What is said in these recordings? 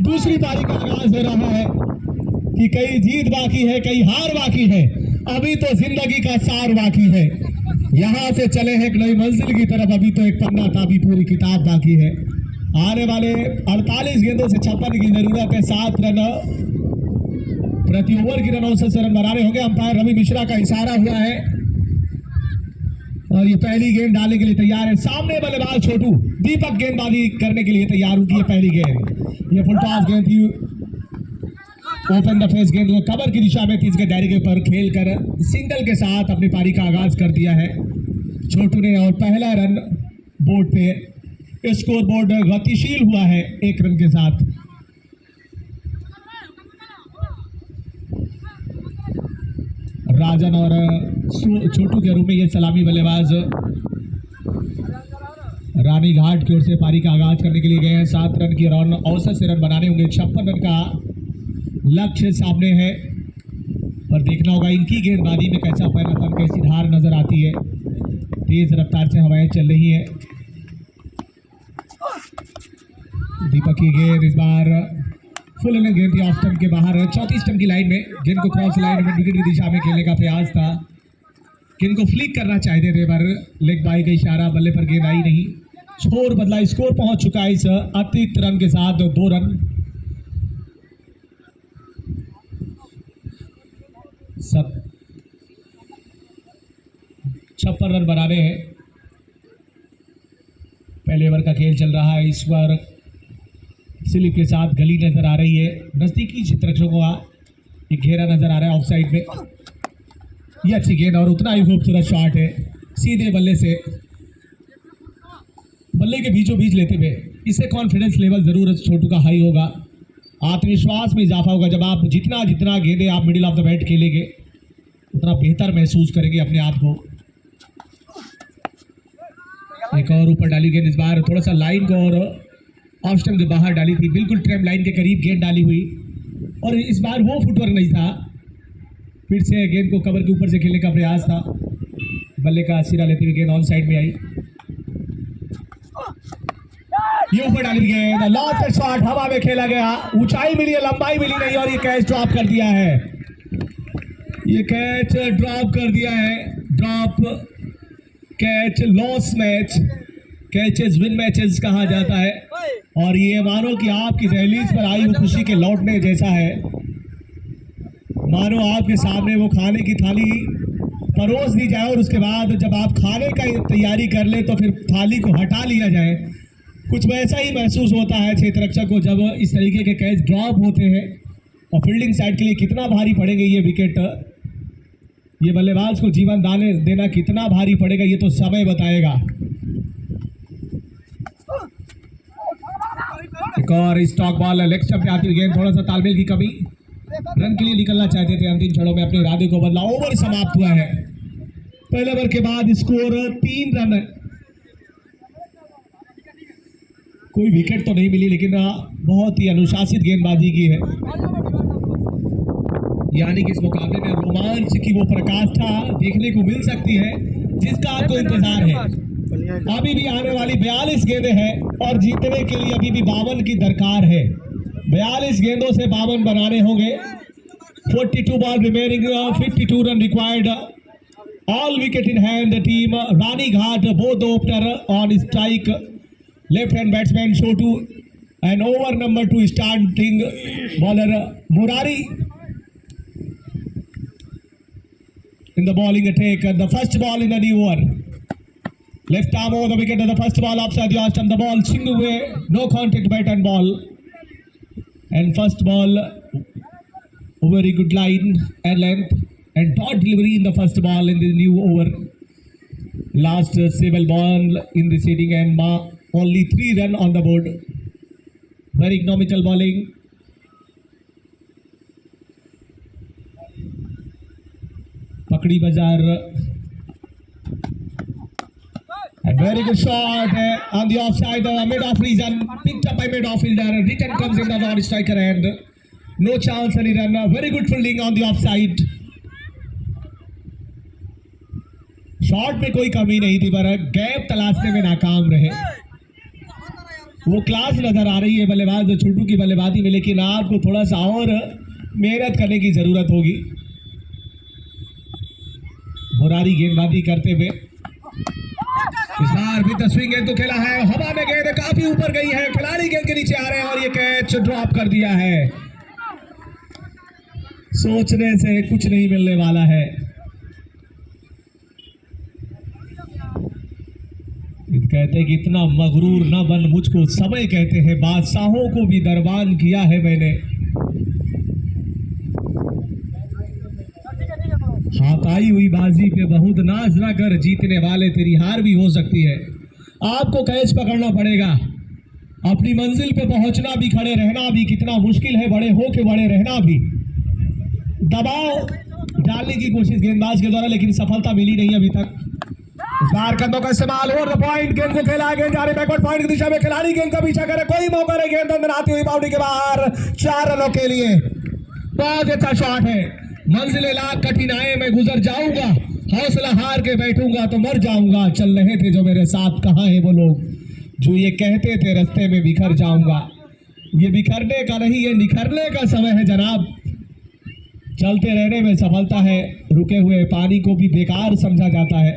दूसरी पारी का आगाज हो रहा है कि कई जीत बाकी है, कई हार बाकी है, अभी तो जिंदगी का सार बाकी है। यहाँ से चले हैं एक नई मंजिल की तरफ, अभी तो एक पन्ना था, अभी पूरी किताब बाकी है। आने वाले 48 गेंदों से 56 की जरूरत है। 7 रन प्रति ओवर की रन औसत से रन बनाने होंगे। अंपायर रवि मिश्रा का इशारा हुआ है और ये पहली गेंद डालने के लिए तैयार है। सामने बल्लेबाज छोटू दीपक गेंदबाजी करने के लिए तैयार होगी। है पहली गेंद, ये फुल टॉस गेंद थी। ओपन द फेस गेंद को कवर की दिशा में 30 के दायरे के ऊपर खेलकर सिंगल के साथ अपनी पारी का आगाज कर दिया है छोटू ने। और पहला रन बोर्ड पे स्कोर बोर्ड गतिशील हुआ है 1 रन के साथ। राजन और छोटू के रूप में ये सलामी बल्लेबाज रानी घाट की ओर से पारी का आगाज करने के लिए गए हैं। 7 रन की रन औसत से रन बनाने होंगे। 56 रन का लक्ष्य सामने है, पर देखना होगा इनकी गेंदबाजी में कैसा पैरापन, कैसी धार नजर आती है। तेज रफ्तार से हवाएं चल रही है। दीपक की गेंद इस बार फुल लेंथ गेंद थी, ऑफ स्टंप के बाहर। 34 स्टंप की लाइन में गेंद को क्रॉस लाइन में विकेट की दिशा में खेलने का प्रयास था। गेंद को फ्लिक करना चाहते थे पर लेग बाई का इशारा, बल्ले पर गेंद आई नहीं। स्कोर बदला, स्कोर पहुंच चुका है इस अतिरिक्त रन के साथ 2 रन। सब 56 रन बनाने हैं। पहले ओवर का खेल चल रहा है। इस बार स्लिप के साथ गली नजर आ रही है। नजदीकी क्षेत्ररक्षकों का एक घेरा नजर आ रहा है ऑफ साइड में। ये अच्छी गेंद और उतना ही खूबसूरत शॉट है, सीधे बल्ले से बल्ले के बीचों बीच लेते हुए। इससे कॉन्फिडेंस लेवल जरूर छोटू का हाई होगा, आत्मविश्वास में इजाफा होगा। जब आप जितना जितना गेंदे आप मिडिल ऑफ द बैट खेलेंगे उतना बेहतर महसूस करेंगे अपने आप को। एक और ऊपर डाली गेंद, इस बार थोड़ा सा लाइन को और ऑफ स्टंप के बाहर डाली थी, बिल्कुल ट्रैप लाइन के करीब गेंद डाली हुई। और इस बार वो फुटवर्क नहीं था, फिर से गेंद को कवर के ऊपर से खेलने का प्रयास था। बल्ले का सिरा लेते हुए गेंद ऑन साइड में आई। ये ऊपर डाली गेंद, लॉन्ग शॉट हवा में खेला गया। ऊंचाई मिली है, लंबाई मिली नहीं और ये कैच ड्रॉप कर दिया है। ये कैच ड्रॉप कर दिया है। Drop catch loss match, catches win matches कहा जाता है। और ये मानो कि आपकी दहलीज पर आई हुई खुशी के लौटने जैसा है। मानो आपके सामने वो खाने की थाली परोस दी जाए और उसके बाद जब आप खाने का तैयारी कर ले तो फिर थाली को हटा लिया जाए। कुछ वैसा ही महसूस होता है क्षेत्ररक्षक को जब इस तरीके के कैच ड्रॉप होते हैं। और फील्डिंग साइड के लिए कितना भारी पड़ेंगे ये विकेट, ये बल्लेबाज को जीवन देना कितना भारी पड़ेगा ये तो समय बताएगा। एक और स्टॉक बॉल लेग स्टंप पे आती हुई गेंद, थोड़ा सा तालमेल की कमी। रन के लिए निकलना चाहते थे, अंतिम क्षणों में अपने इरादे को बदला। ओवर समाप्त हुआ है। पहले ओवर के बाद स्कोर 3 रन। कोई विकेट तो नहीं मिली लेकिन बहुत ही अनुशासित गेंदबाजी की है। यानी कि इस मुकाबले में रोमांच की वो प्रकाष्ठा देखने को मिल सकती है जिसका आपको इंतजार है। अभी भी आने वाली 42 गेंदें हैं और जीतने के लिए अभी भी 52 की दरकार है। 42 गेंदों से 52 बनाने होंगे। 42 ball remaining, 52 run required. All wicket in hand team Rani Ghat, both opener on strike, left hand batsman Chhotu and over number 2 starting bowler Murari in the bowling attack. The first ball in the new over. Left arm over the wicket. The first ball upside the stump. The ball swing away. No contact, bat and ball. And first ball, very good line and length and dot delivery in the first ball in the new over. Last single ball in the sitting and only 3 run on the board. Very economical bowling. पकड़ी बाजार, a very good shot on the offside, mid off region, picked up by mid off fielder. Return comes in the non-striker end. No chance any run. Very good fielding on the offside. Shot में कोई कमी नहीं थी पर gap तलाशने में नाकाम रहे। वो क्लास नजर आ रही है बल्लेबाज छोटू की बल्लेबाजी में, लेकिन आपको थोड़ा सा और मेहनत करने की जरूरत होगी। मुरारी गेंदबाजी करते हुए इस बार भी स्विंग गेंद को खेला है, हवा में गेंद काफी ऊपर गई है, खिलाड़ी गेंद के नीचे आ रहे हैं और ये कैच ड्रॉप कर दिया है। सोचने से कुछ नहीं मिलने वाला है। कहते कि इतना मगरूर न बन मुझको समय कहते हैं, बादशाहों को भी दरबान किया है मैंने। हाथाई हुई बाजी पे बहुत नाज ना कर, जीतने वाले तेरी हार भी हो सकती है। आपको कैच पकड़ना पड़ेगा, अपनी मंजिल पे पहुंचना भी, खड़े रहना भी कितना मुश्किल है, बड़े हो के बड़े रहना भी। दबाव डालने की कोशिश गेंदबाज के द्वारा, लेकिन सफलता मिली नहीं अभी तक। इस बार कंधों का इस्तेमाल ओवर द पॉइंट, गेंद को खेला, गेंद जा रही बैकवर्ड पॉइंट की दिशा में, खिलाड़ी गेंद का पीछा करे, कोई मौका नहीं, गेंद अंदर आती हुई बाउंड्री के बाहर, 4 रनों के लिए। बहुत अच्छा शॉट है। मंजिले लाख कठिनाई में गुजर जाऊंगा, हौसला हार के बैठूंगा तो मर जाऊंगा। चल रहे थे जो मेरे साथ, कहाँ है वो लोग जो ये कहते थे रास्ते में बिखर जाऊंगा। ये बिखरने का नहीं, ये निखरने का समय है जनाब। चलते रहने में सफलता है, रुके हुए पानी को भी बेकार समझा जाता है।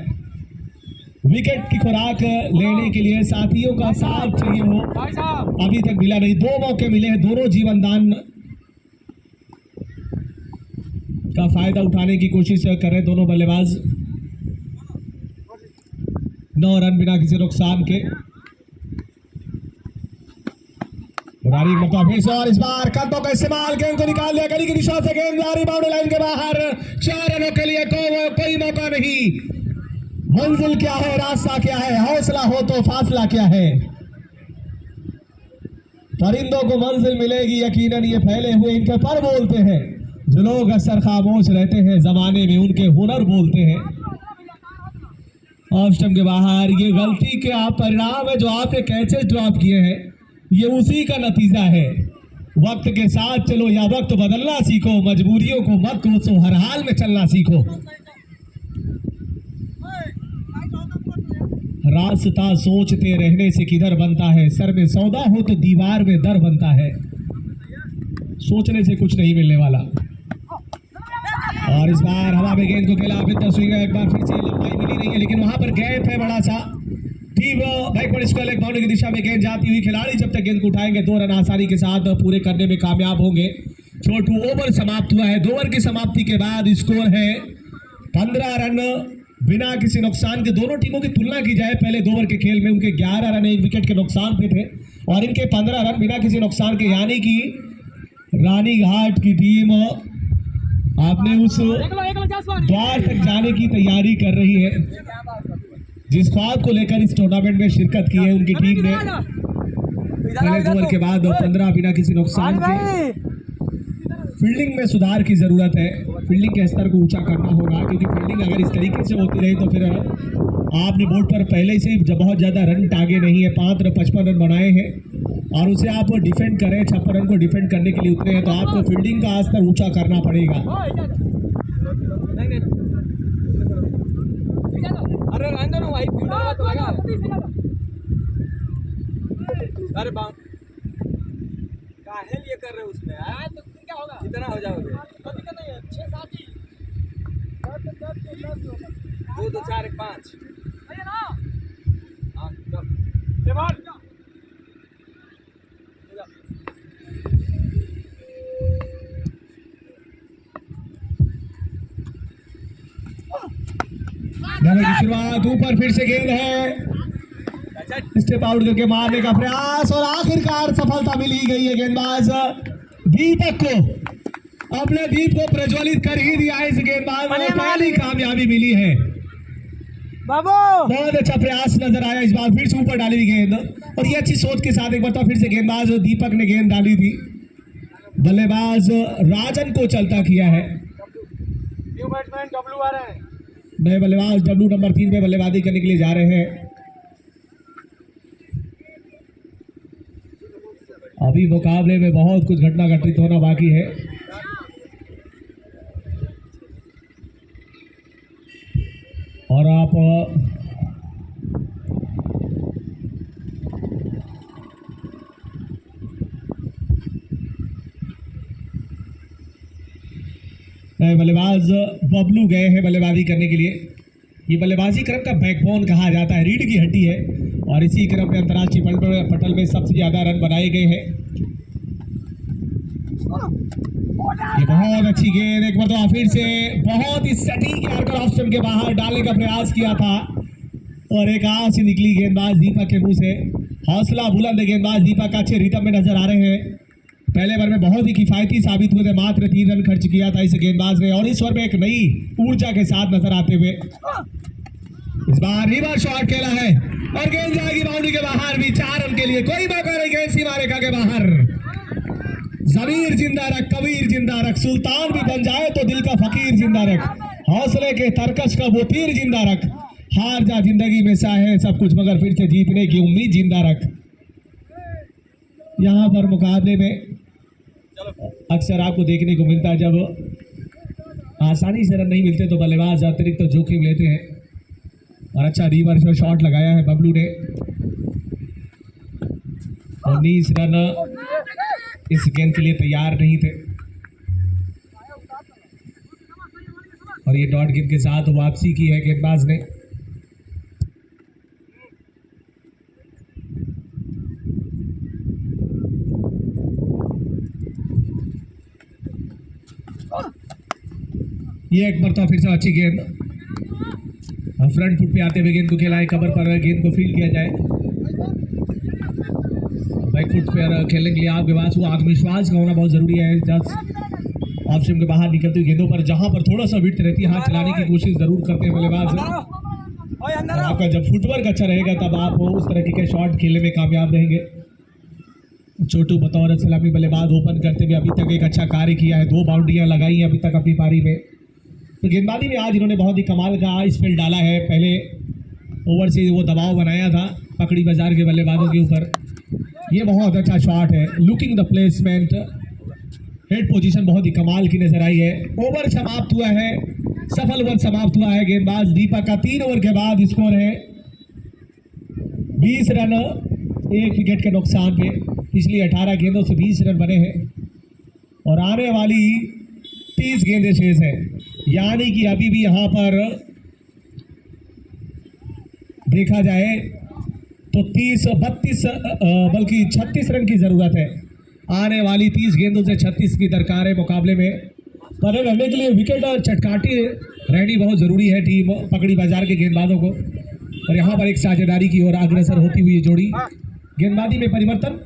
विकेट की खुराक लेने के लिए साथियों का साथ चाहिए हो, अभी तक मिला नहीं। 2 मौके मिले हैं, दोनों जीवन दान का फायदा उठाने की कोशिश कर रहे दोनों बल्लेबाज। 9 रन बिना किसी नुकसान के। मुरारी मौका फिर से, और इस बार कंधों का इस्तेमाल, गेंद को निकाल लिया गली की दिशा से, गेंद मुरारी बाउंड्री लाइन के बाहर, 4 रनों के लिए कोई मौका नहीं। मंजिल क्या है, रास्ता क्या है, हौसला हो तो फासला क्या है। परिंदों को मंजिल मिलेगी यकीनन, ये फैले हुए इनके पर बोलते हैं। जो लोग अक्सर खामोश रहते हैं जमाने में, उनके हुनर बोलते हैं। ऑफ स्टंप के बाहर, ये गलती के आप परिणाम है जो आपने कैचेस ड्रॉप किए हैं, ये उसी का नतीजा है। वक्त के साथ चलो या वक्त बदलना सीखो, मजबूरियों को मत कोसो, हर हाल में चलना सीखो। रास्ता सोचते रहने से किधर बनता है, सर में सौदा हो तो दीवार में दर बनता है। सोचने से कुछ नहीं मिलने वाला। और इस बार हवा में गेंद को खेला, स्विंग, एक बार फिर से लंबाई मिली नहीं है, लेकिन वहां पर गैप है बड़ा सा। बैकवर्ड स्क्वायर लेग बाउंड्री की दिशा में गेंद जाती हुई, खिलाड़ी जब तक गेंद को उठाएंगे 2 रन आसानी के साथ पूरे करने में कामयाब होंगे। छोटू ओवर समाप्त हुआ है। 2 ओवर की समाप्ति के बाद स्कोर है 15 रन बिना किसी नुकसान के। दोनों टीमों की तुलना की जाए पहले 2 ओवर के खेल में, उनके 11 रन 1 विकेट के नुकसान पे थे और इनके 15 रन बिना किसी नुकसान के, यानी कि रानीघाट की टीम आपने उस द्वार तक जाने की तैयारी कर रही है जिस ख्वाब को लेकर इस टूर्नामेंट में शिरकत की है। उनकी टीम ने पहले 2 ओवर के बाद 15 बिना किसी नुकसान के। फील्डिंग में सुधार की जरूरत है, फील्डिंग के स्तर को ऊंचा करना होगा, क्योंकि फील्डिंग अगर इस तरीके से होती रही तो फिर आपने बोर्ड पर पहले से बहुत ज्यादा रन टागे नहीं है, 55 रन बनाए हैं और उसे आप डिफेंड करें, 56 रन को डिफेंड करने के लिए उतरे हैं, तो आपको फील्डिंग का स्तर ऊंचा करना पड़ेगा। अरे काहे लिए कर रहे हो उसमें यार, तो क्या होगा, कितना हो जाओगे, कोई दिक्कत नहीं है, 6-7 ही, 2 2 4 1 5 है ना। हां चल ये बात की शुरुआत, ऊपर फिर से गेंद है, स्टेप आउट करके मारने का प्रयास और आखिरकार सफलता मिल ही गई है। गेंदबाज दीपक को, अपने दीप को प्रज्वलित कर ही दिया है इस गेंदबाज को, पहली कामयाबी मिली है। बाबू बहुत अच्छा प्रयास नजर आया इस बार, फिर से ऊपर डाली हुई गेंद और ये अच्छी सोच के साथ एक बार फिर से गेंदबाज दीपक ने गेंद डाली थी। बल्लेबाज राजन को चलता किया है। न्यू बैट्समैन डब्लू आ रहे हैं, नए बल्लेबाज डब्लू नंबर 3 पे बल्लेबाजी करने के लिए जा रहे हैं। अभी मुकाबले में बहुत कुछ घटना घटित होना बाकी है। और आप 1 नए बल्लेबाज बबलू गए हैं बल्लेबाजी करने के लिए। ये बल्लेबाजी क्रम का बैकबोन कहा जाता है, रीढ़ की हड्डी है और इसी क्रम में अंतर्राष्ट्रीय पटल में सबसे ज्यादा रन बनाए गए हैं। ये बहुत अच्छी गेंद, एक मरतबा फिर से बहुत ही सटीक यार्कर ऑफ स्टंप के बाहर डालने का प्रयास किया था और एक आंख से निकली गेंदबाज दीपक के मुंह से। हौसला बुलंद गेंदबाज दीपक अच्छे रिदम में नजर आ रहे हैं। पहले ओवर में बहुत ही किफायती साबित हुए थे, मात्र 3 रन खर्च किया था इस गेंदबाज ने और इस ओवर में एक नई ऊर्जा के साथ नजर आते हुए इस बार रिवर्स शॉट खेला है और गेंद जाएगी बाउंड्री के बाहर भी। 4 रन के लिए कोई मौका नहीं, गेंद सीमा रेखा के बाहर। जमीर जिंदा रख, कबीर जिंदा रख, सुल्तान भी बन जाए तो दिल का फकीर जिंदा रख, हौसले के तरकश का वो तीर जिंदा रख, हार जा जिंदगी में चाहे सब कुछ मगर फिर से जीतने की उम्मीद जिंदा रख। यहाँ पर मुकाबले में अक्सर आपको देखने को मिलता है जब आसानी से रन नहीं मिलते तो बल्लेबाज अतिरिक्त जोखिम लेते हैं और अच्छा रिवर्स शॉट लगाया है बबलू ने। 19 रन इस गेंद के लिए तैयार नहीं थे और ये डॉट गेंद के साथ वापसी की है गेंदबाज ने। ये एक मरतबा फिर से अच्छी गेंद, फ्रंट फुट पे आते हुए गेंद को खेला है, कवर पर गेंद को फील्ड किया जाए। बैक फुट पर खेलने के लिए आपके पास वो आत्मविश्वास का होना बहुत जरूरी है। जस्ट ऑप्शन के बाहर निकलती हुई गेंदों पर जहां पर थोड़ा सा विड्थ रहती है हाथ चलाने की कोशिश जरूर करते हैं बल्लेबाज। आपका जब फुटवर्क अच्छा रहेगा तब आप उस तरह के शॉट खेलने में कामयाब रहेंगे। छोटू बतौर सलामी बल्लेबाज ओपन करते हुए अभी तक एक अच्छा कार्य किया है, 2 बाउंड्रियां लगाई हैं अभी तक अपनी पारी में। तो गेंदबाजी में आज इन्होंने बहुत ही कमाल का स्पेल डाला है। पहले ओवर से वो दबाव बनाया था पकड़ी बाजार के बल्लेबाजों के ऊपर। ये बहुत अच्छा शॉट है, looking the placement, head position बहुत ही कमाल की नजर आई है। ओवर समाप्त हुआ है, सफल ओवर समाप्त हुआ है। गेंदबाज दीपक का 3 ओवर के बाद स्कोर है 20 रन 1 विकेट के नुकसान पे। पिछली 18 गेंदों से 20 रन बने हैं और आने वाली 30 गेंदें शेष है, यानी कि अभी भी यहां पर देखा जाए तो 32 बल्कि 36 रन की जरूरत है। आने वाली 30 गेंदों से 36 की दरकार है मुकाबले में। पर रहने के लिए विकेट और चटकाटी रहनी बहुत जरूरी है टीम पकड़ी बाजार के गेंदबाजों को। और यहाँ पर एक साझेदारी की ओर अग्रसर होती हुई जोड़ी। गेंदबाजी में परिवर्तन,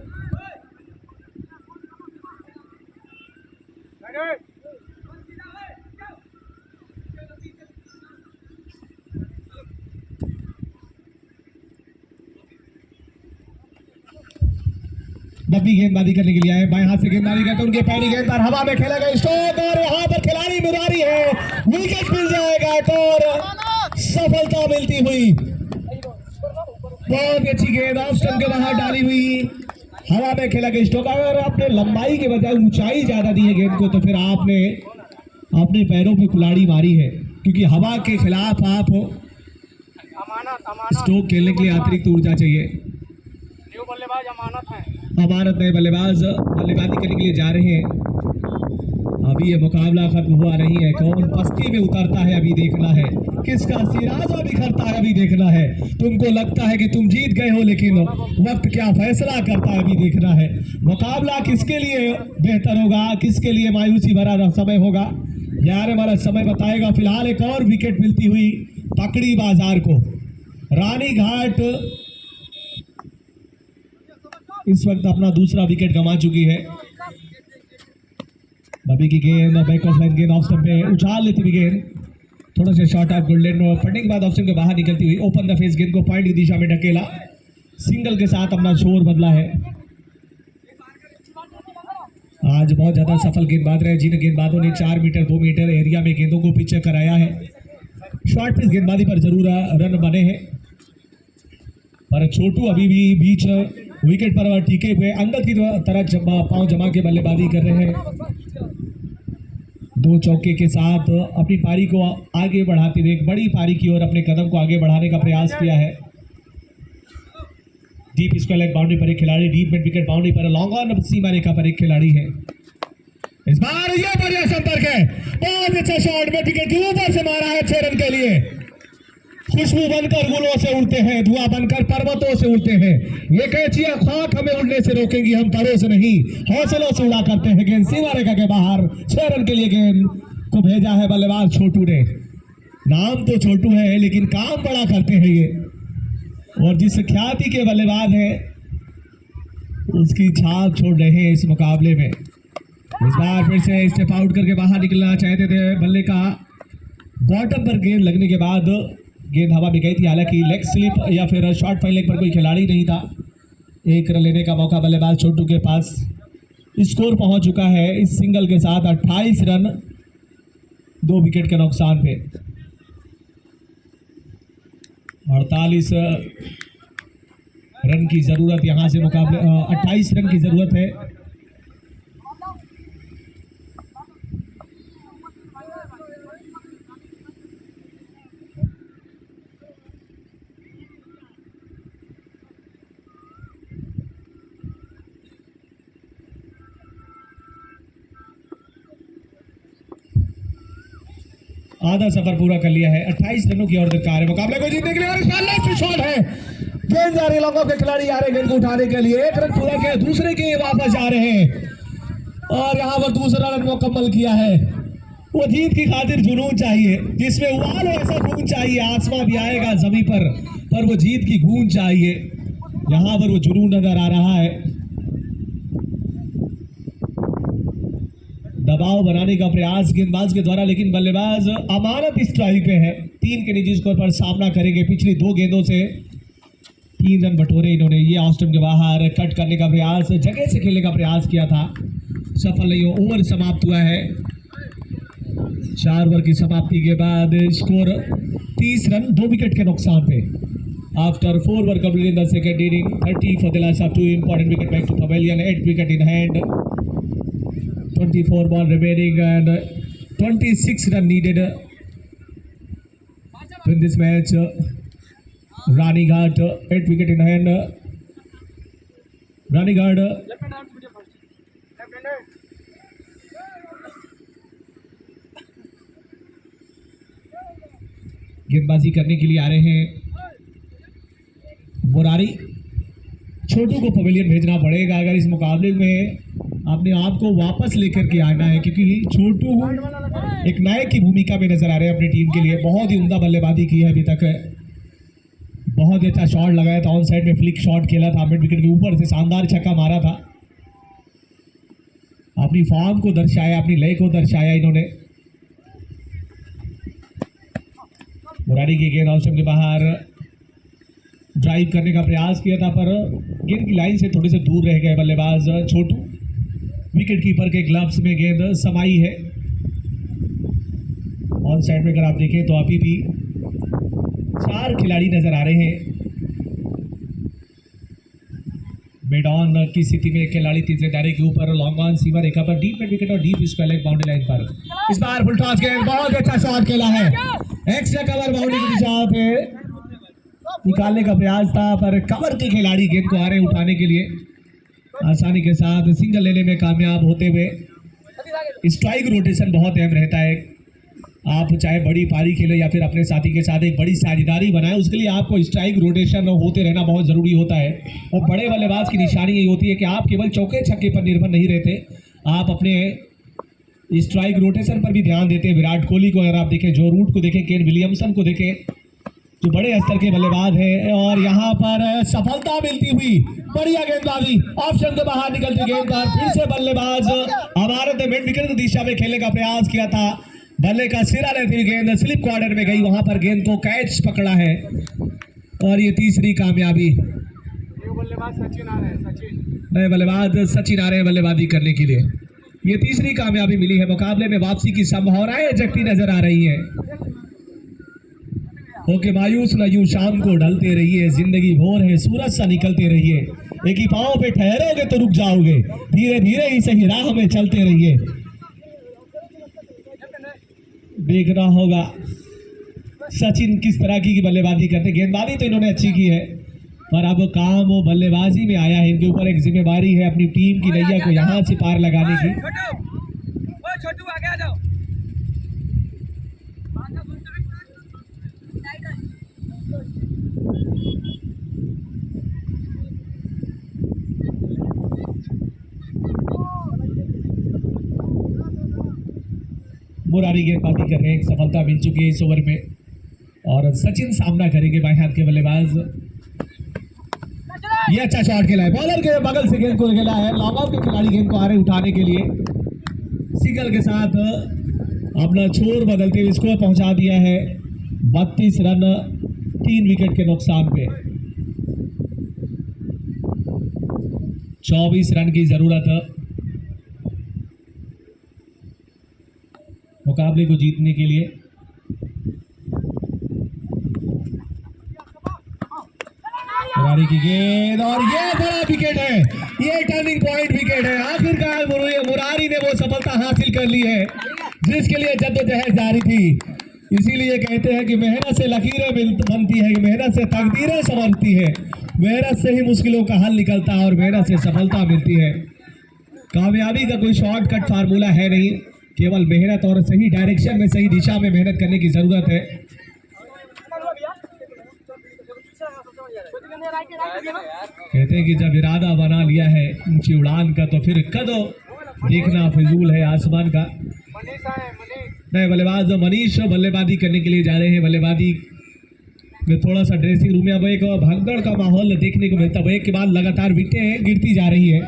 बब्बी गेंदबाजी करने के लिए आए, बाएं हाथ से गेंदबाजी करते उनके पहली गेंद पर हवा में खेला गया स्ट्रोक और यहाँ पर खिलाड़ी मुरारी है, विकेट मिल जाएगा और सफलता मिलती हुई। बहुत अच्छी गेंद ऑफ स्टंप के बाहर डाली हुई, हवा में खेला गया स्ट्रोक। अगर आपने लंबाई के बजाय ऊंचाई ज्यादा दी है गेंद को तो फिर आपने अपने पैरों पे कुल्हाड़ी मारी है, क्योंकि हवा के खिलाफ आप स्ट्रोक खेलने के लिए अतिरिक्त ऊर्जा चाहिए। बल्लेबाज अमानत है, अमानत नए बल्लेबाज बल्लेबाजी करने के लिए जा रहे हैं। अभी ये मुकाबला खत्म हुआ नहीं है, कौन पस्ती में उतरता है अभी देखना है, किसका सिराजा बिखरता है अभी देखना है। तुमको लगता है कि तुम जीत गए हो लेकिन वक्त क्या फैसला करता है अभी देखना है। मुकाबला किसके लिए बेहतर होगा, किसके लिए मायूसी भरा समय होगा, यार हमारा समय बताएगा। फिलहाल एक और विकेट मिलती हुई पकड़ी बाजार को। रानी घाट इस वक्त अपना दूसरा विकेट गंवा चुकी है। बबी की गेंद बैक ऑफ लाइन गेंद ऑफ स्टंप पे उछाल लेती हुई गेंद, थोड़ा सा शॉर्ट ऑफ गोल्डन पड़ने के बाद ऑफ स्टंप के बाहर निकलती हुई ओपन द फेस गेंद को पॉइंट की दिशा में ढकेला, सिंगल के साथ अपना शोर बदला है। आज बहुत ज्यादा सफल गेंदबाज रहे जिन गेंदबाजों ने 4 मीटर 2 मीटर एरिया में गेंदों को पिच कराया है। शॉर्ट पिच गेंदबाजी पर जरूर रन बने हैं, पर छोटू अभी भी बीच विकेट पर टीके हुए अंगद की तरह पांव जमा के बल्लेबाजी कर रहे हैं। 2 चौके के साथ अपनी पारी को आगे बढ़ाते हुए एक बड़ी पारी की ओर अपने कदम को आगे बढ़ाने का प्रयास किया है। डीप स्क्वायर लेग बाउंड्री पर एक खिलाड़ी, डीप मिड विकेट बाउंड्री पर लॉन्ग ऑन सीमा रेखा पर एक खिलाड़ी है। इस बार ये बढ़िया संपर्क है, बहुत अच्छा शॉट में विकेट के ऊपर से मारा है 6 रन के लिए। खुशबू बनकर गुलों से उड़ते हैं, धुआं बनकर पर्वतों से उड़ते हैं। ये कैचियां खाक हमें उड़ने से रोकेंगी, हम परों से नहीं हौसलों से उड़ा करते हैं। गेंद सीमा रेखा के बाहर 6 रन के लिए गेंद को भेजा है बल्लेबाज छोटू ने। नाम तो छोटू है लेकिन काम बड़ा करते हैं ये, और जिस ख्याति के बल्लेबाज है उसकी छाप छोड़ रहे हैं इस मुकाबले में। इस बार फिर से स्टेप आउट करके बाहर निकलना चाहते थे, बल्ले का बॉटम पर गेंद लगने के बाद गेंद हवा में गई थी। हालांकि लेग स्लिप या फिर शॉर्ट फाइन लेग पर कोई खिलाड़ी नहीं था। 1 रन लेने का मौका बल्लेबाज छोटू के पास। स्कोर पहुंच चुका है इस सिंगल के साथ 28 रन 2 विकेट के नुकसान पे। 48 रन की जरूरत यहां से मुकाबले 28 रन की जरूरत है। आधा सफर पूरा कर लिया है, 28 रनों की और दरकार है मुकाबले को जीतने के लिए। और इस बार लास्ट शॉट है, गेंद जा रही है, लॉन्ग ऑफ के खिलाड़ी आ रहे हैं गेंद को उठाने के लिए। 1 रन पूरा किया, दूसरे के वापस जा रहे हैं और यहाँ पर दूसरा रन मुकम्मल किया है। वो जीत की खातिर जुनून चाहिए, जिसमें उबाल हो ऐसा गूंज चाहिए। आसमां भी आएगा जमीन पर वो जीत की गूंज चाहिए। यहाँ पर वो जुनून नजर आ रहा है। दबाव बनाने का प्रयास गेंदबाज के द्वारा, लेकिन बल्लेबाज अमानत स्ट्राइक पे है। 3 के निजी स्कोर पर सामना करेंगे। पिछली 2 गेंदों से 3 रन बटोरे इन्होंने। ये ऑफ स्टंप के बाहर कट करने का प्रयास, जगह से खेलने का प्रयास किया था, सफल नहीं हो। ओवर समाप्त हुआ है। 4 ओवर की समाप्ति के बाद स्कोर 30 रन 2 विकेट के नुकसान पे। After 4 over complete in the second inning, 30 for the last of 2 important wicket back to Pavilion, 8 wicket in hand, 24 ball remaining and 26 run needed to win this match. Rani Ghat 8 wicket in hand. Rani Ghat गेंदबाजी करने के लिए आ रहे हैं। मुरारी छोटू को pavilion भेजना पड़ेगा अगर इस मुकाबले में अपने आप को वापस लेकर के आना है, क्योंकि छोटू एक नायक की भूमिका में नजर आ रहे हैं अपनी टीम के लिए। बहुत ही उम्दा बल्लेबाजी की है अभी तक, बहुत ही अच्छा शॉट लगाया था, ऑन साइड में फ्लिक शॉट खेला था, मिड विकेट के ऊपर से शानदार छक्का मारा था। अपनी फॉर्म को दर्शाया, अपनी लय को दर्शाया इन्होंने। मुरारी की गेंद ऑप्शन के बाहर ड्राइव करने का प्रयास किया था, पर गेंद की लाइन से थोड़े से दूर रह गए बल्लेबाज छोटू। विकेट कीपर के ग्लव्स में गेंद समाई है। ऑन साइड में अगर आप देखें तो अभी भी 4 खिलाड़ी नजर आ रहे हैं। मिड ऑन की स्थिति में खिलाड़ी तीसरे दायरे के ऊपर, लॉन्ग ऑन सीमा रेखा पर, डीप मिड विकेट और deep square leg boundary line पर। इस बार फुल टॉस गेंद, बहुत अच्छा शॉट खेला है, एक्स्ट्रा कवर बाउंड्री की दिशा पे निकालने का प्रयास था, पर कवर के खिलाड़ी गेंद को आ रहे उठाने के लिए। आसानी के साथ सिंगल लेने में कामयाब होते हुए। स्ट्राइक रोटेशन बहुत अहम रहता है। आप चाहे बड़ी पारी खेले या फिर अपने साथी के साथ एक बड़ी साझेदारी बनाए, उसके लिए आपको स्ट्राइक रोटेशन होते रहना बहुत ज़रूरी होता है। और बड़े बल्लेबाज की निशानी यही होती है कि आप केवल चौके छक्के पर निर्भर नहीं रहते, आप अपने स्ट्राइक रोटेशन पर भी ध्यान देते हैं। विराट कोहली को अगर आप देखें, जो रूट को देखें, केन विलियमसन को देखें, जो बड़े स्तर के बल्लेबाज हैं। और यहाँ पर सफलता मिलती हुई, बढ़िया गेंदबाजी, ऑप्शन के बाहर निकलती गेंद पर फिर से बल्लेबाज अमानत ने मिड विकेट की दिशा में खेलने का प्रयास किया था। बल्ले का सिरा रहती हुई गेंद स्लिप कॉर्नर में गई, वहां पर गेंद को कैच पकड़ा है और ये तीसरी कामयाबी। बल्लेबाज सचिन आ रहे हैं, नए बल्लेबाज सचिन आ रहे हैं बल्लेबाजी करने के लिए। ये तीसरी कामयाबी मिली है। मुकाबले में वापसी की संभावनाएं जगती नजर आ रही है। ओके, मायूस न यूं शाम को ढलते रहिए, जिंदगी भोर है सूरज सा निकलते रहिए, एक ही पाँव पे ठहरोगे तो रुक जाओगे, धीरे धीरे ही सही राह में चलते रहिए। देखना होगा सचिन किस तरह की बल्लेबाजी करते। गेंदबाजी तो इन्होंने अच्छी की है, पर अब काम वो बल्लेबाजी में आया है। इनके ऊपर एक जिम्मेदारी है अपनी टीम की नैया को यहाँ से पार लगाने की। मुरारी गेंदबाजी कर रहे हैं, सफलता मिल चुकी है इस ओवर में और सचिन सामना करेंगे बाएं हाथ के बल्लेबाज। ये अच्छा शॉट खेला है, बॉलर के बगल से गेंद को खेला है, लॉन्ग ऑफ के खिलाड़ी गेंद को आ रहे उठाने के लिए, सिंगल के साथ अपना छोर बदलते हुए स्कोर पहुंचा दिया है 32 रन 3 विकेट के नुकसान पे। 24 रन की जरूरत मुकाबले को जीतने के लिए। मुरारी की गेंद और ये बड़ा विकेट है, ये टर्निंग पॉइंट विकेट है। आखिरकार मुरारी ने वो सफलता हासिल कर ली है जिसके लिए जद्दोजहद जारी थी। इसीलिए कहते हैं कि मेहनत से लकीरें बनती है, मेहनत से तकदीरें संवरती है, मेहनत से ही मुश्किलों का हल निकलता है और मेहनत से सफलता मिलती है। कामयाबी का कोई शॉर्टकट फार्मूला है नहीं, केवल मेहनत और सही डायरेक्शन में, सही दिशा में मेहनत करने की जरूरत है। कहते हैं कि जब इरादा बना लिया है ऊंची उड़ान का तो फिर कदो देखना फिजूल है आसमान का। नए बल्लेबाज मनीष बल्लेबाजी करने के लिए जा रहे हैं। बल्लेबाजी में थोड़ा सा ड्रेसिंग रूम में अब एक भगदड़ का माहौल देखने को मिलता है। एक के बाद लगातार विकेटें गिरती जा रही है।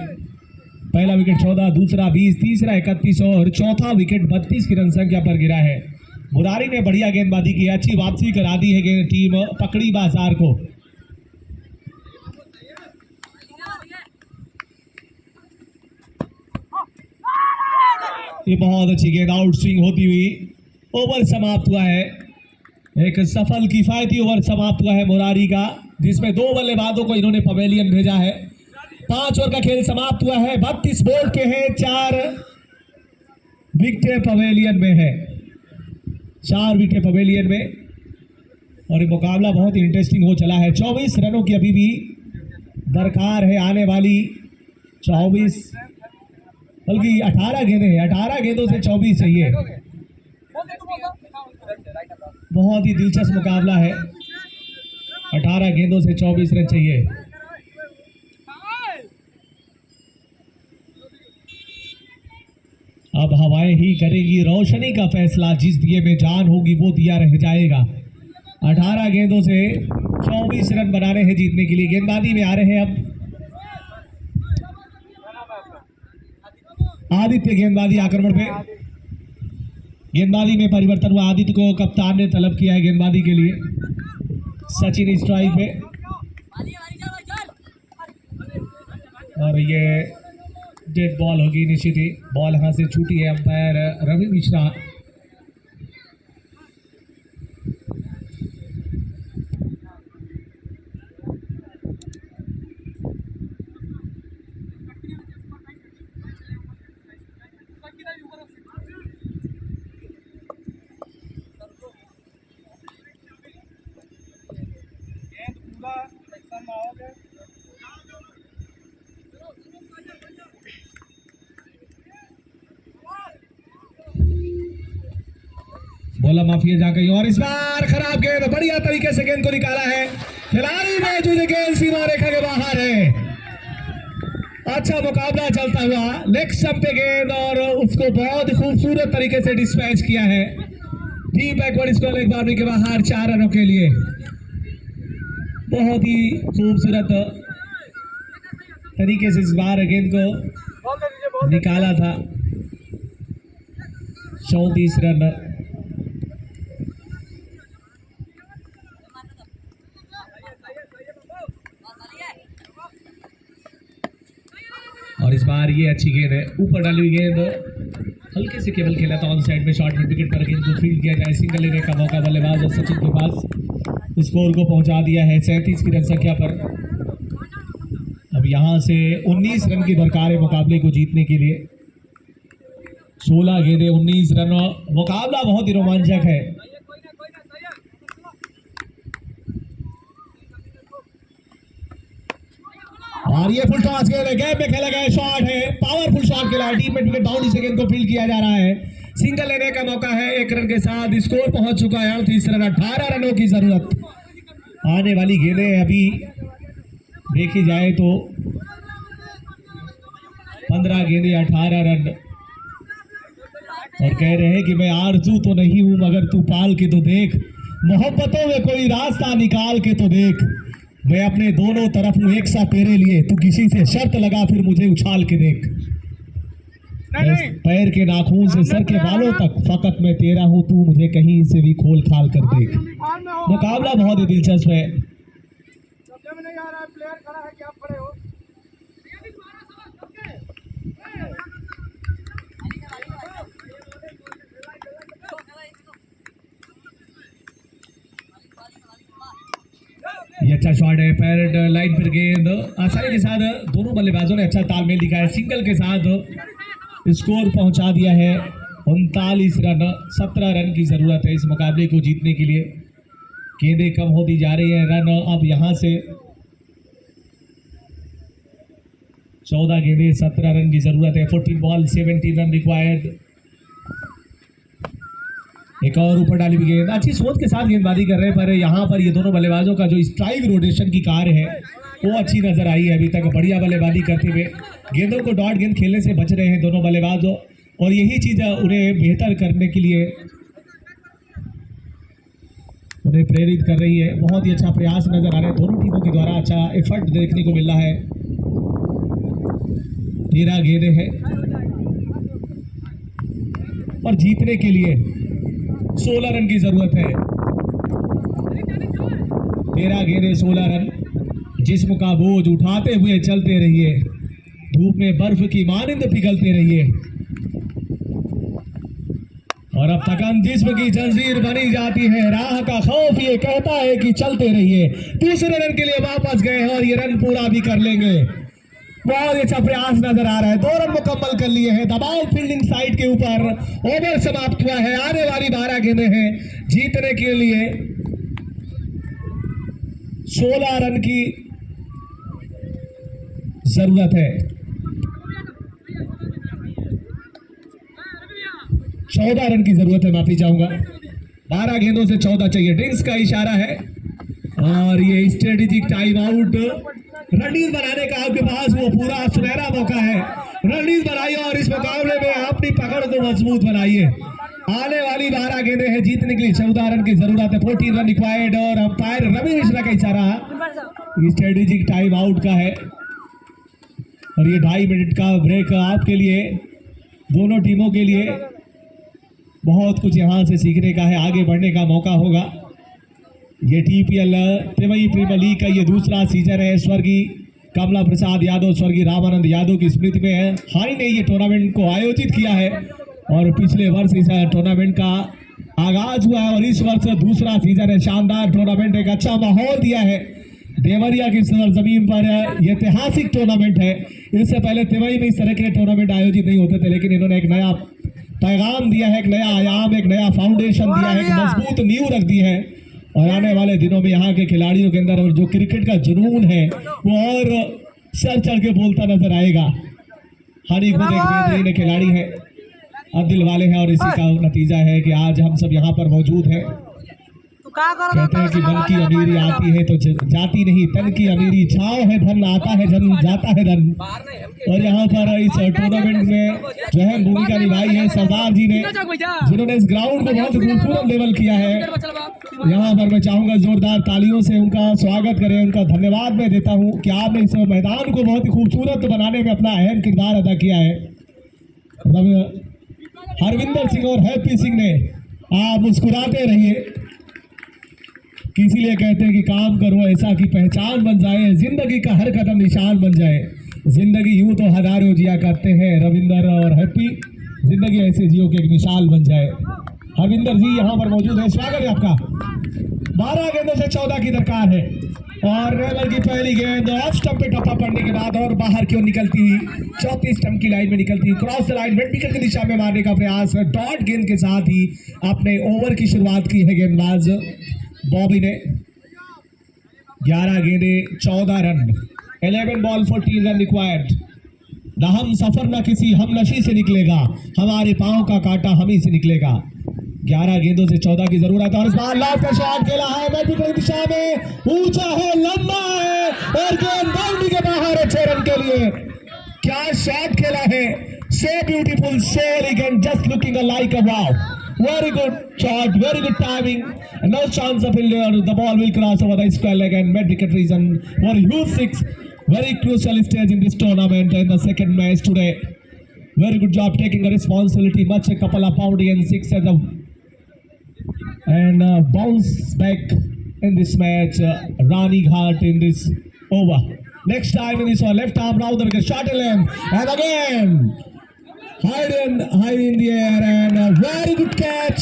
पहला विकेट 14, दूसरा 20, तीसरा 31 और चौथा विकेट 32 की रन संख्या पर गिरा है। मुरारी ने बढ़िया गेंदबाजी की, अच्छी वापसी करा दी है टीम पकड़ी बाजार को। ये बहुत अच्छी गेंद आउट स्विंग होती हुई ओवर समाप्त हुआ है। एक सफल किफायती ओवर समाप्त हुआ है मुरारी का, जिसमें 2 बल्लेबाजों को इन्होंने पवेलियन भेजा है। 5 ओवर का खेल समाप्त हुआ है। 32 बोल्ड के हैं, 4 विकेट पवेलियन में है, 4 विकेट पवेलियन में और ये मुकाबला बहुत ही इंटरेस्टिंग हो चला है। 24 रनों की अभी भी दरकार है। आने वाली 24 बल्कि 18 गेंदें हैं, 18 गेंदों से 24 चाहिए। बहुत ही दिलचस्प मुकाबला है। 18 गेंदों से 24 रन चाहिए। अब हवाएं ही करेगी रोशनी का फैसला, जिस दिए में जान होगी वो दिया रह जाएगा। 18 गेंदों से 24 रन बनाने हैं जीतने के लिए। गेंदबाजी में आ रहे हैं अब आदित्य गेंदबाजी आक्रमण पे। गेंदबाजी में परिवर्तन हुआ, आदित्य को कप्तान ने तलब किया है गेंदबाजी के लिए। सचिन स्ट्राइक पे और ये डेड बॉल होगी निश्चित ही। बॉल यहां से छूटी है। अंपायर रवि मिश्रा। बोला माफिया जा गई और इस बार खराब गेंद, बढ़िया तरीके से गेंद को निकाला है खिलाड़ी ने, जो गेंद सीमा रेखा के बाहर है। अच्छा मुकाबला चलता हुआ, लेग स्टंप पे गेंद और उसको बहुत खूबसूरत तरीके से डिस्पैच किया है। Deep backward square leg boundary के बाहर 4 रनों के लिए। बहुत ही खूबसूरत तरीके से इस बार गेंद को निकाला था। 34 रन। और इस बार ये अच्छी गेंद है, ऊपर डाली हुई गेंद, हल्के से केवल खेला था ऑन साइड में। शॉर्ट मिड विकेट पर गेंद को फील्ड किया जाए, सिंगल लेने का मौका बल्लेबाज और सचिन के पास। स्कोर को पहुंचा दिया है 37 की रन संख्या पर। अब यहां से 19 रन की दरकार है मुकाबले को जीतने के लिए। 16 गेंदें 19 रन। मुकाबला बहुत ही रोमांचक है। और ये फुल टॉस गेंद है, गैप में खेला गया शॉट है, पावरफुल शॉट खेला है। डीप मिड विकेट बाउंड्री से गेंद को फील्ड किया जा रहा है। सिंगल लेने का मौका है। 1 रन के साथ स्कोर पहुंच चुका है 38 रन। 18 रनों की जरूरत। आने वाली गेंदें अभी देखी जाए तो 15 गेंदें 18 रन। और कह रहे हैं कि मैं आरजू तो नहीं हूं मगर तू पाल के तो देख, मोहब्बतों में कोई रास्ता निकाल के तो देख, मैं अपने दोनों तरफ हूं एक सा तेरे लिए, तू किसी से शर्त लगा फिर मुझे उछाल के देख। पैर के नाखून से सर के बालों तक फकत मैं तेरा हूं, तू मुझे कहीं से भी खोल खाल कर देख। मुकाबला बहुत ही दिलचस्प है। ये अच्छा शॉट है, पैरेड लाइन पर गेंद आसानी के साथ दोनों बल्लेबाजों ने अच्छा तालमेल दिखाया, सिंगल के साथ स्कोर पहुंचा दिया है। 39 रन, 17 रन की जरूरत है इस मुकाबले को जीतने के लिए। गेंदें कम होती जा रही है, रन अब यहां से 14 गेंदें, 17 रन की जरूरत है। 14 बॉल 17 रन रिक्वायर्ड। एक और ऊपर डाली हुई गेंद, अच्छी सोच के साथ गेंदबाजी कर रहे हैं, पर यहाँ पर ये दोनों बल्लेबाजों का जो स्ट्राइक रोटेशन की कार है वो अच्छी नजर आई है। अभी तक बढ़िया बल्लेबाजी करते हुए गेंदों को डॉट गेंद खेलने से बच रहे हैं दोनों बल्लेबाजों, और यही चीज उन्हें बेहतर करने के लिए उन्हें प्रेरित कर रही है। बहुत ही अच्छा प्रयास नजर आ रहा है दोनों टीमों के द्वारा, अच्छा एफर्ट देखने को मिल रहा है। 13 गेंदें हैं और जीतने के लिए 16 रन की जरूरत है। 13 गेंदें 16 रन। जिस्म का बोझ उठाते हुए चलते रहिए, धूप में बर्फ की मानिंद पिघलते रहिए, और अब थकन जिस्म की जंजीर बनी जाती है। राह का खौफ ये कहता है कि चलते रहिए। दूसरे रन के लिए वापस गए और ये रन पूरा भी कर लेंगे। बहुत अच्छा प्रयास नजर आ रहा है, 2 रन मुकम्मल कर लिए हैं। दबाव फील्डिंग साइड के ऊपर, ओवर समाप्त हुआ है। आने वाली 12 गेंदें हैं, जीतने के लिए 16 रन की जरूरत है। 14 रन की जरूरत है, माफी चाहूंगा। 12 गेंदों से 14 चाहिए, ड्रिंक्स का इशारा है। और ये स्ट्रेटेजिक टाइम आउट, रणनीति बनाने का आपके पास वो पूरा सुनहरा मौका है। रणनीति बनाइए और इस मुकाबले में अपनी पकड़ को मजबूत बनाइए। आने वाली 12 गेंदें हैं, जीतने के लिए 14 रन की जरूरत है। 14 रन रिक्वायर्ड, और अंपायर रवि मिश्रा का इशारा स्ट्रेटेजिक टाइम आउट का है। और ये 2.5 मिनट का ब्रेक आपके लिए, दोनों टीमों के लिए बहुत कुछ यहाँ से सीखने का है, आगे बढ़ने का मौका होगा। ये TPL तिवई प्रीमियर लीग का ये दूसरा सीजन है। स्वर्गीय कमला प्रसाद यादव, स्वर्गीय रामानंद यादव की स्मृति में हाई ने ये टूर्नामेंट को आयोजित किया है, और पिछले वर्ष इस टूर्नामेंट का आगाज हुआ है, और इस वर्ष दूसरा सीजन है। शानदार टूर्नामेंट, एक अच्छा माहौल दिया है। देवरिया की जमीन पर यह ऐतिहासिक टूर्नामेंट है। इससे पहले तिवई में इस तरह के टूर्नामेंट आयोजित नहीं होते थे, लेकिन इन्होंने एक नया पैगाम दिया है, एक नया आयाम, एक नया फाउंडेशन दिया है, एक मजबूत नींव रख दी है। और आने वाले दिनों में यहाँ के खिलाड़ियों के अंदर जो क्रिकेट का जुनून है वो और सर चढ़ के बोलता नजर आएगा। हनी खुद एक बेहतरीन खिलाड़ी है, अब दिल वाले हैं, और इसी का नतीजा है कि आज हम सब यहाँ पर मौजूद हैं। कहते हैं कि धन की अमीरी आती है तो जाती नहीं, तन की अमीरी छाव है, धन आता है धन जाता है धन। और यहाँ पर इस टूर्नामेंट में जो है भूमिका निभाई है सरदार जी ने, जिन्होंने इस ग्राउंड को बहुत खूबसूरत लेवल किया है। यहाँ पर मैं चाहूंगा जोरदार तालियों से उनका स्वागत करें, उनका धन्यवाद मैं देता हूँ कि आपने इस मैदान को बहुत ही खूबसूरत बनाने में अपना अहम किरदार अदा किया है। हरविंदर सिंह और हैप्पी सिंह ने, आप मुस्कुराते रहिए, इसीलिए कहते हैं कि काम करो ऐसा कि पहचान बन जाए, जिंदगी का हर कदम निशान बन जाए। जिंदगी यूं तो हजारों जिया करते हैं रविंदर और हैप्पी, जिंदगी ऐसे जियो के एक मिसाल बन जाए। हरविंदर जी यहाँ पर मौजूद है, स्वागत है आपका। 12 गेंदों से 14 की दरकार है, और रेलर की पहली गेंद ऑफ स्टंप पे टप्पा पड़ने के बाद और बाहर क्यों निकलती हुई चौथी स्टंप की लाइन में निकलती, cross the line mid wicket की दिशा में मारने का प्रयास। डॉट गेंद के साथ ही अपने ओवर की शुरुआत की है गेंदबाज बॉबी ने। 11 गेंदें 14 रन, 11 बॉल 14 रन रिक्वायर्ड। न हम सफर न किसी हम नशी से निकलेगा, हमारे पांव का कांटा हम ही से निकलेगा। 11 गेंदों से 14 की जरूरत है, और इस बार लास्ट का शॉट खेला है मिड विकेट की दिशा में, ऊंचा है, लंबा है, और गेंद बाउंड्री के बाहर है 6 रन के लिए। क्या शॉट खेला है, So beautiful, so elegant, just looking like a wow. Very good shot, very good timing. And no chance of failure. The ball will cross over the square leg and mid wicket reason for a huge six. Very crucial stage in this tournament in the second match today. Very good job taking the responsibility. Much a couple of pounding and six at the and bounce back in this match. Rani Ghat in this over. Next time in this one, left arm round the shot in and again. High in the air and a very good catch.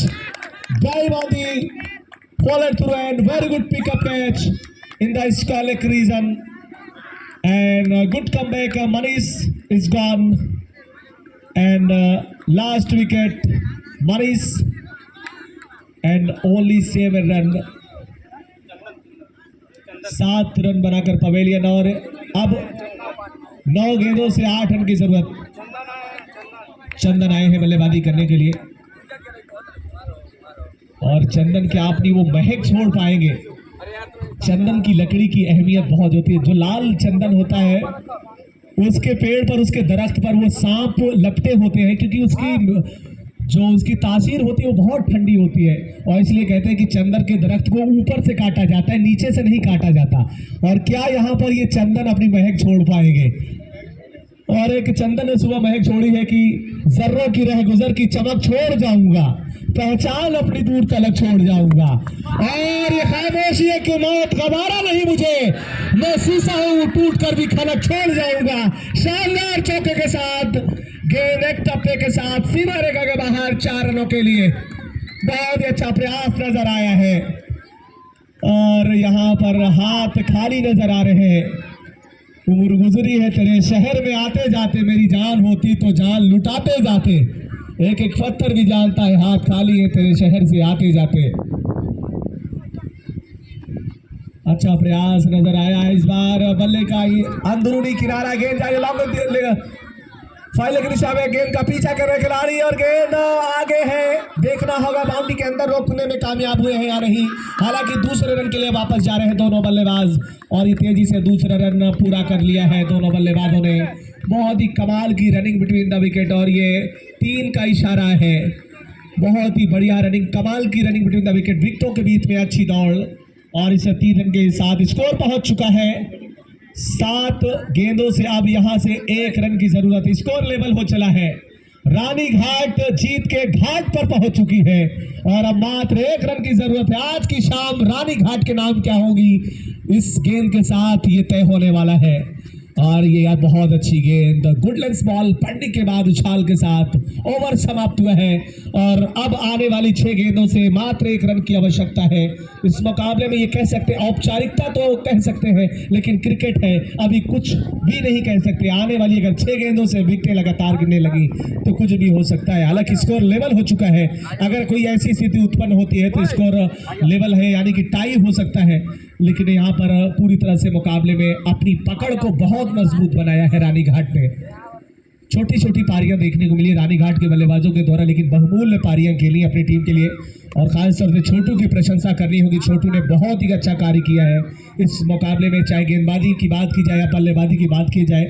Dive on the follow through and very good pickup catch in the square leg region. And a good comeback. Manish is gone. And last wicket, Manish and only 7 run. 7 run बनाकर pavilion और अब 9 गेंदों से 8 run की जरूरत। चंदन आए हैं बल्लेबाजी करने के लिए और चंदन के आप नहीं वो महक छोड़ पाएंगे। चंदन की लकड़ी की अहमियत बहुत होती है। जो लाल चंदन होता है उसके पेड़ पर, उसके दरख्त पर वो सांप लपटे होते हैं क्योंकि उसकी तासीर होती है वो बहुत ठंडी होती है और इसलिए कहते हैं कि चंदन के दरख्त को ऊपर से काटा जाता है, नीचे से नहीं काटा जाता। और क्या यहाँ पर ये चंदन अपनी महक छोड़ पाएंगे? और एक चंदन ने सुबह महक छोड़ी है कि जर्रों की रह गुजर की चमक छोड़ जाऊंगा, पहचान अपनी दूर तलक छोड़ जाऊंगा। और ये खामोशी है कि मौत गवारा नहीं मुझे, मैं शीशा हूं टूट कर भी खलक छोड़ जाऊंगा। शानदार चौके के साथ, गेंद एक टप्पे के साथ सीमा रेखा के बाहर 4 रनों के लिए बहुत ही अच्छा प्रयास नजर आया है। और यहाँ पर हाथ खाली नजर आ रहे हैं। उम्र गुजरी है तेरे शहर में आते जाते, मेरी जान होती तो जान लुटाते जाते। एक एक पत्थर भी जानता है हाथ खाली है तेरे शहर से आते जाते। अच्छा प्रयास नजर आया इस बार बल्ले का। अंदरूनी किनारा गेंद जाए लॉन्ग फाइल की दिशा में गेंद का पीछा कर रहे खिलाड़ी और गेंद आगे है। देखना होगा बाउंड्री के अंदर रोकने में कामयाब हुए हैं या नहीं। हालांकि दूसरे रन के लिए वापस जा रहे हैं दोनों बल्लेबाज और ये तेजी से दूसरा रन पूरा कर लिया है दोनों बल्लेबाजों ने। बहुत ही कमाल की रनिंग बिटवीन द विकेट और ये 3 का इशारा है। बहुत ही बढ़िया रनिंग, कमाल की रनिंग बिटवीन द विकेट, विकेटों के बीच में अच्छी दौड़ और इसे 3 रन के साथ स्कोर पहुंच चुका है 7 गेंदों से। अब यहां से 1 रन की जरूरत, स्कोर लेवल हो चला है। रानी घाट जीत के घाट पर पहुंच चुकी है और अब मात्र 1 रन की जरूरत है। आज की शाम रानी घाट के नाम क्या होगी इस गेंद के साथ ये तय होने वाला है। और ये यार बहुत अच्छी गेंद, गुड लेंथ बॉल पढ़ने के बाद उछाल के साथ ओवर समाप्त हुआ है और अब आने वाली 6 गेंदों से मात्र 1 रन की आवश्यकता है। इस मुकाबले में ये कह सकते हैं, औपचारिकता तो कह सकते हैं लेकिन क्रिकेट है, अभी कुछ भी नहीं कह सकते। आने वाली अगर 6 गेंदों से विकेटें लगातार गिरने लगी तो कुछ भी हो सकता है। हालांकि स्कोर लेवल हो चुका है, अगर कोई ऐसी स्थिति उत्पन्न होती है तो स्कोर लेवल है यानी कि टाई हो सकता है। लेकिन यहाँ पर पूरी तरह से मुकाबले में अपनी पकड़ को बहुत मजबूत बनाया है रानी घाट ने। छोटी छोटी पारियां देखने को मिली रानी घाट के बल्लेबाजों के द्वारा, लेकिन बहुमूल्य पारियां खेली अपनी टीम के लिए और खासतौर से छोटू की प्रशंसा करनी होगी। छोटू ने बहुत ही अच्छा कार्य किया है इस मुकाबले में, चाहे गेंदबाजी की बात की जाए या बल्लेबाजी की बात की जाए।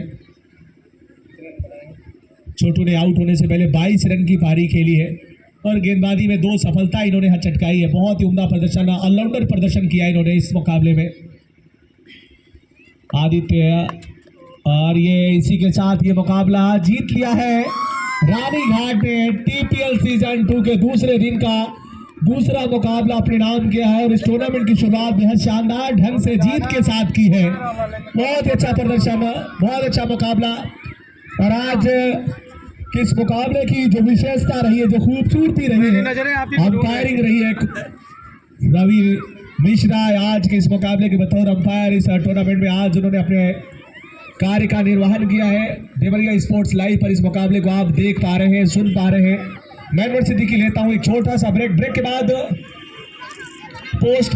छोटू ने आउट होने से पहले 22 रन की पारी खेली है और गेंदबाजी में 2 सफलता इन्होंने हाथ चटकाई है। बहुत ही उम्दा प्रदर्शन, ऑलराउंडर प्रदर्शन किया इन्होंने इस मुकाबले में। आदित्य और ये इसी के साथ ये मुकाबला जीत लिया है रानी घाट ने। टीपीएल सीजन 2 के दूसरे दिन का दूसरा मुकाबला अपने नाम किया है और इस टूर्नामेंट की शुरुआत बेहद शानदार ढंग से जीत के साथ की है। बहुत अच्छा प्रदर्शन, बहुत अच्छा मुकाबला। और आज किस मुकाबले की जो विशेषता रही है, जो खूबसूरती रही है, अंपायरिंग रही है। रवि मिश्रा आज के इस मुकाबले के बतौर अंपायर इस टूर्नामेंट में आज उन्होंने अपने कार्य का निर्वहन किया है। देवरिया स्पोर्ट्स लाइव पर इस मुकाबले को आप देख पा रहे हैं, सुन पा रहे हैं। मैं सिद्दीकी लेता हूं एक छोटा सा ब्रेक के बाद पोस्ट